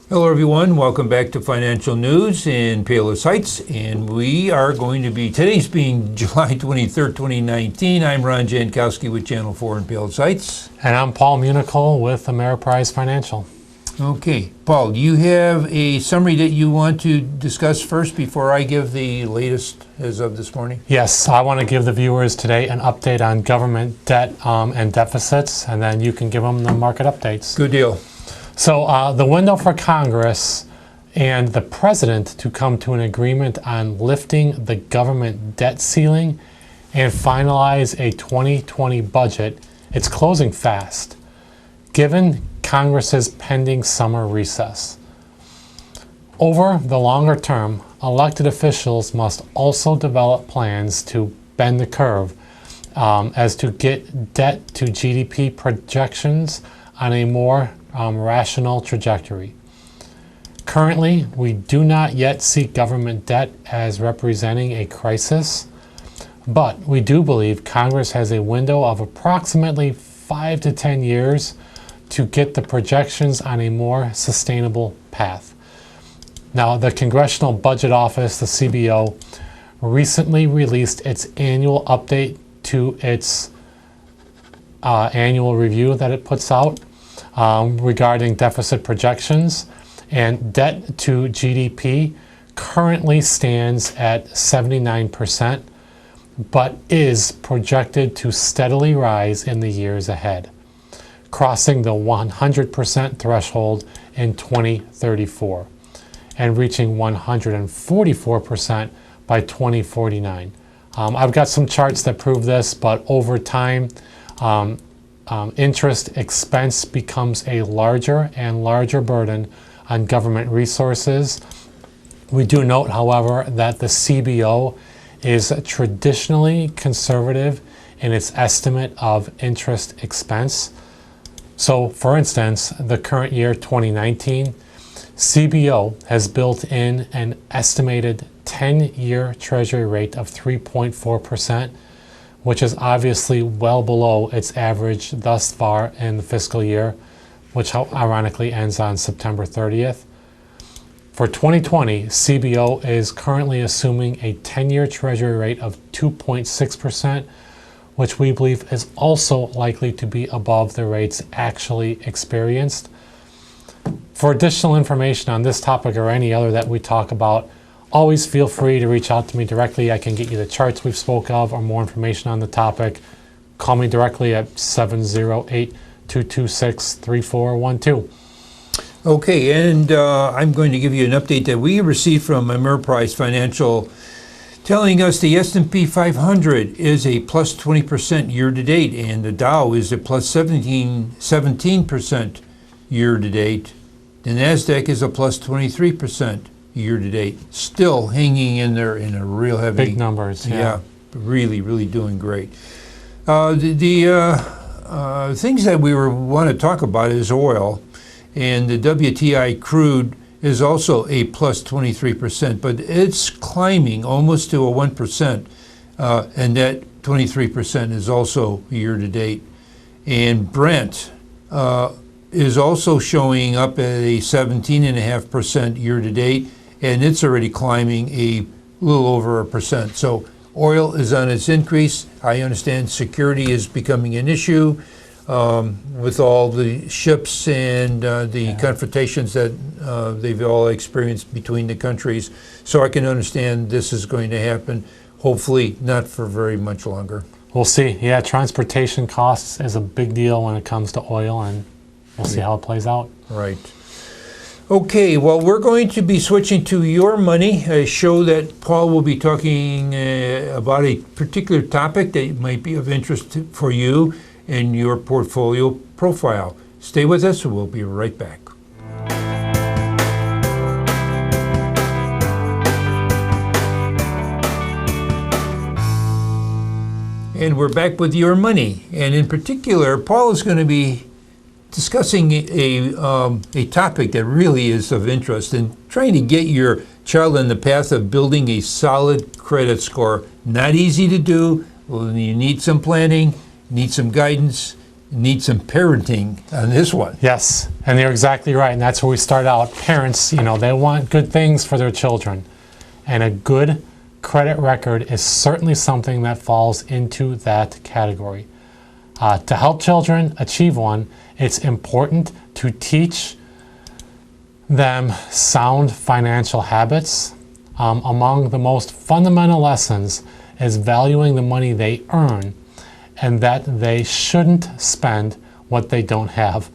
Hello everyone, welcome back to Financial News in Palos Heights, and we are going to be, today's being July 23rd, 2019. I'm Ron Jankowski with Channel 4 in Palos Heights. And I'm Paul Munichol with Ameriprise Financial. Okay, Paul, do you have a summary that you want to discuss first before I give the latest as of this morning? Yes, I want to give the viewers today an update on government debt and deficits, and then you can give them the market updates. Good deal. So the window for Congress and the president to come to an agreement on lifting the government debt ceiling and finalize a 2020 budget, it's closing fast, given Congress's pending summer recess. Over the longer term, elected officials must also develop plans to bend the curve as to get debt to GDP projections on a more rational trajectory. Currently, we do not yet see government debt as representing a crisis, but we do believe Congress has a window of approximately 5 to 10 years to get the projections on a more sustainable path. Now, the Congressional Budget Office, the CBO, recently released its annual update to its annual review that it puts out regarding deficit projections, and debt to GDP currently stands at 79%, but is projected to steadily rise in the years ahead, crossing the 100% threshold in 2034 and reaching 144% by 2049. I've got some charts that prove this, but over time, interest expense becomes a larger and larger burden on government resources. We do note, however, that the CBO is traditionally conservative in its estimate of interest expense. So, for instance, the current year, 2019, CBO has built in an estimated 10-year Treasury rate of 3.4%, which is obviously well below its average thus far in the fiscal year, which ironically ends on September 30th. For 2020, CBO is currently assuming a 10-year Treasury rate of 2.6%, which we believe is also likely to be above the rates actually experienced. For additional information on this topic or any other that we talk about, always feel free to reach out to me directly. I can get you the charts we've spoke of or more information on the topic. Call me directly at 708-226-3412. Okay, and I'm going to give you an update that we received from Ameriprise Financial telling us the S&P 500 is a plus 20% year-to-date, and the Dow is a plus 17% year-to-date. The NASDAQ is a plus 23% year-to-date. Still hanging in there in a real heavy... Big numbers, yeah. Really, really doing great. The things that we want to talk about is oil, and the WTI crude is also a plus 23%, but it's climbing almost to a 1%, and that 23% is also year-to-date. And Brent is also showing up at a 17.5% year-to-date, and it's already climbing a little over 1%. So oil is on its increase. I understand security is becoming an issue with all the ships and the confrontations that they've all experienced between the countries. So I can understand this is going to happen, hopefully not for very much longer. We'll see. Yeah, transportation costs is a big deal when it comes to oil, and we'll see how it plays out. Right. Okay, well, we're going to be switching to Your Money, a show that Paul will be talking about a particular topic that might be of interest for you and your portfolio profile. Stay with us, and we'll be right back. And we're back with Your Money, and in particular, Paul is going to be discussing a topic that really is of interest and trying to get your child on the path of building a solid credit score. Not easy to do. You need some planning, need some guidance, need some parenting on this one. Yes, and you're exactly right, and that's where we start out. Parents, they want good things for their children, and a good credit record is certainly something that falls into that category. To help children achieve one, it's important to teach them sound financial habits. Among the most fundamental lessons is valuing the money they earn and that they shouldn't spend what they don't have.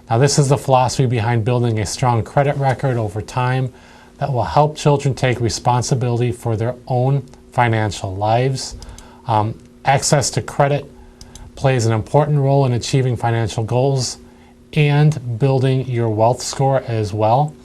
Now, this is the philosophy behind building a strong credit record over time that will help children take responsibility for their own financial lives. Access to credit plays an important role in achieving financial goals and building your wealth score as well.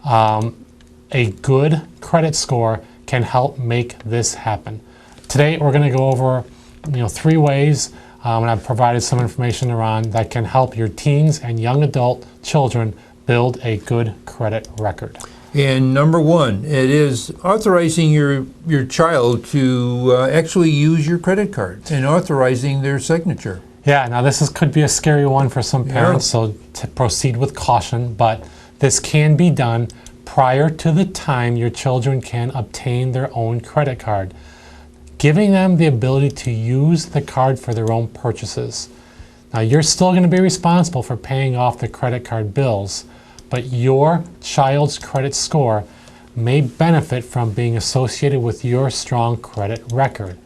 A good credit score can help make this happen. Today, we're going to go over 3 ways, and I've provided some information around that can help your teens and young adult children build a good credit record. And number 1, it is authorizing your child to actually use your credit card and authorizing their signature. Yeah, now this could be a scary one for some parents, so to proceed with caution, but this can be done prior to the time your children can obtain their own credit card, giving them the ability to use the card for their own purchases. Now, you're still going to be responsible for paying off the credit card bills, but your child's credit score may benefit from being associated with your strong credit record.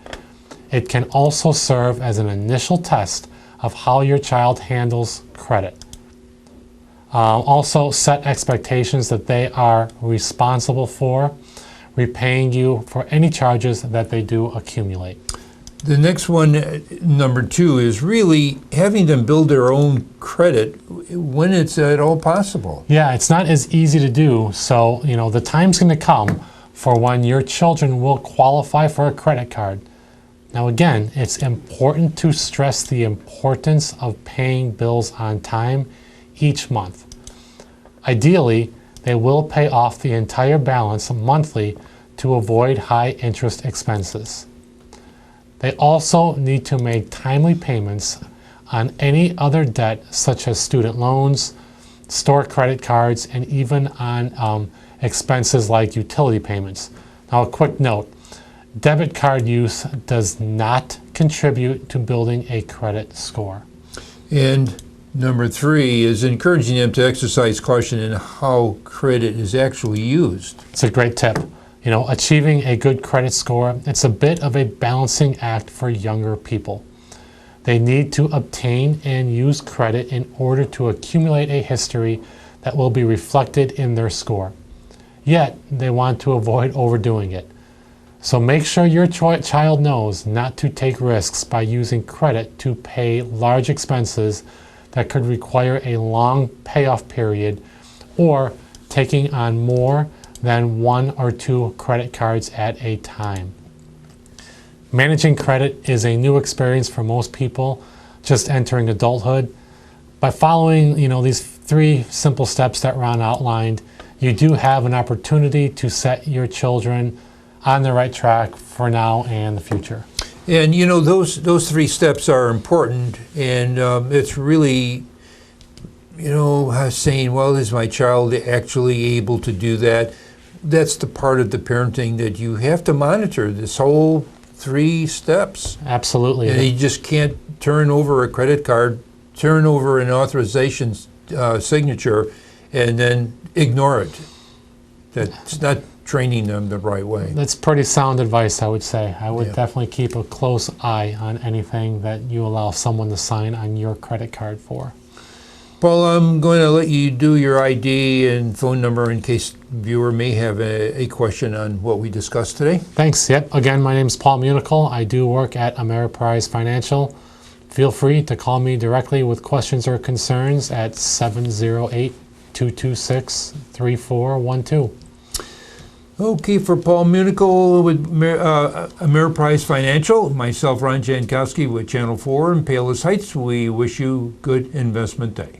It can also serve as an initial test of how your child handles credit. Also, set expectations that they are responsible for repaying you for any charges that they do accumulate. The next one, number 2, is really having them build their own credit when it's at all possible. Yeah, it's not as easy to do. So, the time's going to come for when your children will qualify for a credit card. Now, again, it's important to stress the importance of paying bills on time each month. Ideally, they will pay off the entire balance monthly to avoid high interest expenses. They also need to make timely payments on any other debt such as student loans, store credit cards, and even on expenses like utility payments. Now, a quick note, debit card use does not contribute to building a credit score. And number 3 is encouraging them to exercise caution in how credit is actually used. It's a great tip. Achieving a good credit score, it's a bit of a balancing act for younger people. They need to obtain and use credit in order to accumulate a history that will be reflected in their score. Yet, they want to avoid overdoing it. So make sure your child knows not to take risks by using credit to pay large expenses that could require a long payoff period, or taking on more than 1 or 2 credit cards at a time. Managing credit is a new experience for most people just entering adulthood. By following, these 3 simple steps that Ron outlined, you do have an opportunity to set your children on the right track for now and the future. And those 3 steps are important, and it's really, saying, well, is my child actually able to do that? That's the part of the parenting that you have to monitor, this whole 3 steps. Absolutely. And you just can't turn over a credit card, turn over an authorization signature, and then ignore it. That's not training them the right way. That's pretty sound advice, I would say. I would Yeah. definitely keep a close eye on anything that you allow someone to sign on your credit card for. Paul, I'm going to let you do your ID and phone number in case the viewer may have a question on what we discussed today. Thanks. Yep. Again, my name is Paul Munical. I do work at Ameriprise Financial. Feel free to call me directly with questions or concerns at 708-226-3412. Okay, for Paul Munical with Ameriprise Financial, myself, Ron Jankowski with Channel 4 in Palos Heights, we wish you good investment day.